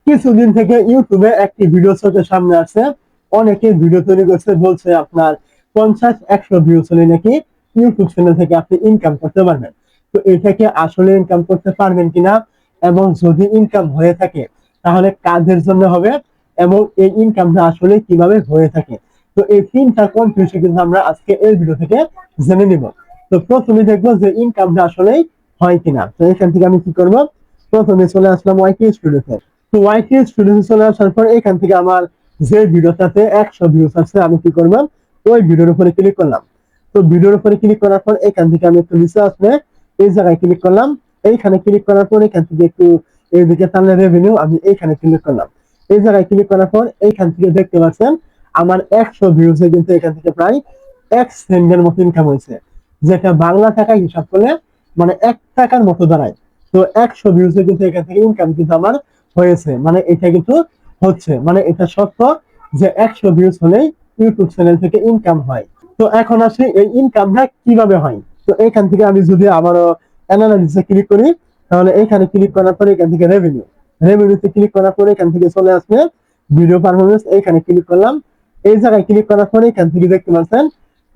কিছুদিন থেকে ইউটিউবে একটি ভিডিও চোখের সামনে আসছে। অনেকে ভিডিও তৈরি করছে, বলছে আপনার 50-100 ভিউজ হলে নাকি ইউটিউব চ্যানেল থেকে আপনি ইনকাম করতে পারবেন। তো এটা কি আসলে ইনকাম করতে পারবেন কিনা, এবং যদি ইনকাম হয়ে থাকে তাহলে কাদের জন্য হবে, এবং এই ইনকামটা আসলে কিভাবে হয়ে থাকে। তো এই তিনটা কনফিউশন কিন্তু আমরা আজকে এই ভিডিও থেকে জেনে নিব। তো প্রথমে দেখবো যে ইনকামটা আসলেই হয় কিনা। তো এখান থেকে আমি কি করবো, প্রথমে চলে আসলাম ওয়াইটি স্টুডিওতে। তো ওয়াইটি স্টুডিওতে চলে আসার পর এখান থেকে আমার যে ভিডিওটাতে 100 ভিউজ আছে আমি কি করলাম, ওই ভিডিওর উপরে ক্লিক করলাম। তো ভিডিওর উপরে ক্লিক করার পর এখান থেকে আমি একটু নিচে আসলে এই জায়গায় ক্লিক করলাম। এইখানে ক্লিক করার পর এখান থেকে একটু এইদিকে টানলে রেভিনিউ, আমি এইখানে ক্লিক করলাম। এই জায়গায় ক্লিক করার পর এইখান থেকে দেখতে পাচ্ছেন আমার 100 ভিউজে কিন্তু এখান থেকে প্রায় 1 সেন্টের মতো ইনকাম হয়েছে, যেটা বাংলা টাকায় হিসাব করলে মানে 1 টাকার মতো দাঁড়ায়। তো 100 ভিউজে কিন্তু এখান থেকে ইনকাম কিন্তু আমার হয়েছে, মানে এটা কিন্তু হচ্ছে, মানে এটা সত্য যে 100 ভিউজ হলেই ইউটিউব চ্যানেল থেকে ইনকাম হয়। তো এখন আসি এই ইনকামটা কিভাবে হয়। তো এখান থেকে আমি যদি আবারও অ্যানালাইসিসে ক্লিক করি, তাহলে এখানে ক্লিক করার পরে এখান থেকে রেভিনিউতে ক্লিক করার পরে এখান থেকে চলে আসবে ভিডিও পারফরমেন্স, এইখানে ক্লিক করলাম। এই জায়গায় ক্লিক করার পরে এখান থেকে দেখতে পাচ্ছেন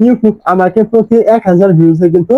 ইউটিউব আমাকে প্রতি 1000 ভিউজে কিন্তু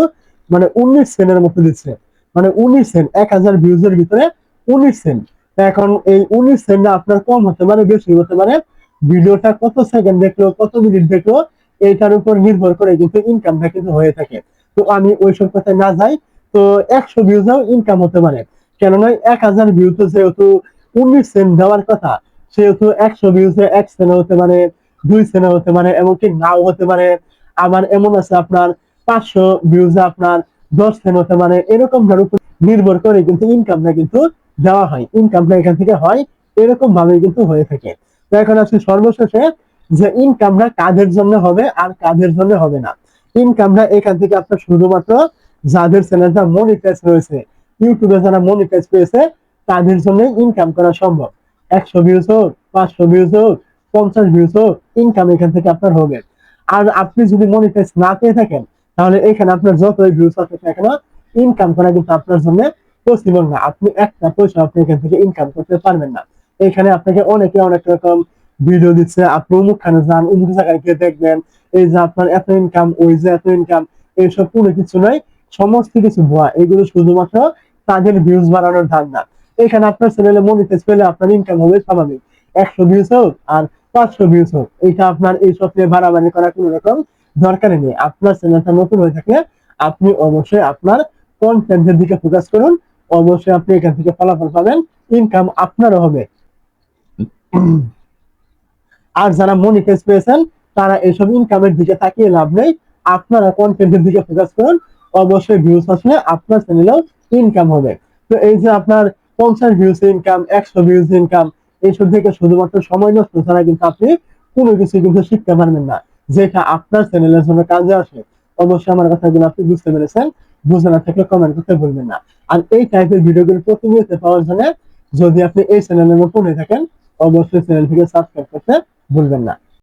মানে 19 সেন্টের মতো দিচ্ছে। মানে 19 সেন্ট, 1000 ভিউজের ভিতরে 19 সেন্ট। এখন এই 19 সেন্টটা আপনার কম হতে পারে, বেশি হতে পারে, ভিডিওটা কত সেকেন্ড দেখলো, কত মিনিট দেখলো, এইটার উপর নির্ভর করে কিন্তু ইনকামটা কিন্তু হয়ে থাকে। তো আমি ওইসব কথায় না যাই। তো 100 ভিউজেও ইনকাম হতে পারে, কেননা 1000 ভিউতে যেহেতু 19 সেন্ট দেওয়ার কথা, সেহেতু 100 ভিউজে 1 সেন্ট হতে পারে, 2 সেন্ট হতে পারে, এমনকি নাও হতে পারে। আবার এমন আছে আপনার 500 ভিউজে আপনার 10 সেন্ট হতে পারে, এরকম ভাবে নির্ভর করে কিন্তু ইনকামটা কিন্তু দেওয়া হয়, ইনকামটা এখান থেকে হয়, এরকম ভাবে কিন্তু হয়ে থাকে। তো এখন আসলে সর্বশেষে যে ইনকামটা কাদের জন্য হবে আর কাদের জন্য হবে না। ইনকামটা এখান থেকে আপনার শুধুমাত্র যাদের চ্যানেলটা মনিটাইজ রয়েছে, ইউটিউবে যারা মনিটাইজ পেয়েছে তাদের জন্য ইনকাম করা সম্ভব। 100 ভিউজ হোক, 500 ভিউজ হোক, 50 ভিউজ হোক, ইনকাম এখান থেকে আপনার হবে। আর আপনি যদি মনিটাইজ না পেয়ে থাকেন, তাহলে এখানে আপনার যতই ভিউজ আছে না কেন, ইনকাম করা কিন্তু আপনার জন্য পসিবল না। আপনি একটা পয়সা আপনি এখান থেকে ইনকাম করতে পারবেন না। এখানে আপনাকে অনেকে অনেক রকম ভিডিও দিচ্ছে, আপনি অমুকখানে যান, অমুক জায়গায় গিয়ে দেখবেন, এই যে আপনার এত ইনকাম, ওই যে এত ইনকাম, এইসব কোনো কিছু নয়, সমস্ত কিছু ভুয়া। এগুলো শুধুমাত্র তাদের ভিউজ বাড়ানোর ধান্দা। এখানে আপনার চ্যানেলে মনিটাইজ পেলে আপনার ইনকাম হবে স্বাভাবিক, 100 ভিউজ হোক আর 500 ভিউজ হোক, এটা আপনার এই সব নিয়ে বাড়াবাড়ি করার কোনো রকম দরকারই নেই। আপনার চ্যানেলটা নতুন হয়ে থাকলে আপনি অবশ্যই আপনার কন্টেন্টের দিকে ফোকাস করুন, অবশ্যই আপনি এখান থেকে ফলাফল পাবেন, ইনকাম আপনারও হবে। আর যারা মনিটাইজ পেয়েছেন তারা এইসব ইনকামের দিকে তাকিয়ে লাভ নেই, আপনারা কন্টেন্টের দিকে ফোকাস করুন, অবশ্যই ভিউজ আসলে আপনার চ্যানেলেও ইনকাম হবে। তো এই যে আপনার 50 ভিউজ ইনকাম, 100 ভিউজ ইনকাম, এইসব থেকে শুধুমাত্র সময় নষ্ট ছাড়া কিন্তু আপনি কোনো কিছু কিন্তু শিখতে পারবেন না, যেটা আপনার চ্যানেলের জন্য কাজে আসে। অবশ্যই আমার কথাগুলো আপনি বুঝতে পেরেছেন, বুঝে না থাকলে কমেন্ট করতে ভুলবেন না। আর এই টাইপের ভিডিওগুলো প্রতিনিয়ত পাওয়ার জন্য যদি আপনি এই চ্যানেলে নতুন হয়ে থাকেন, অবশ্যই চ্যানেলটিকে সাবস্ক্রাইব করতে ভুলবেন না।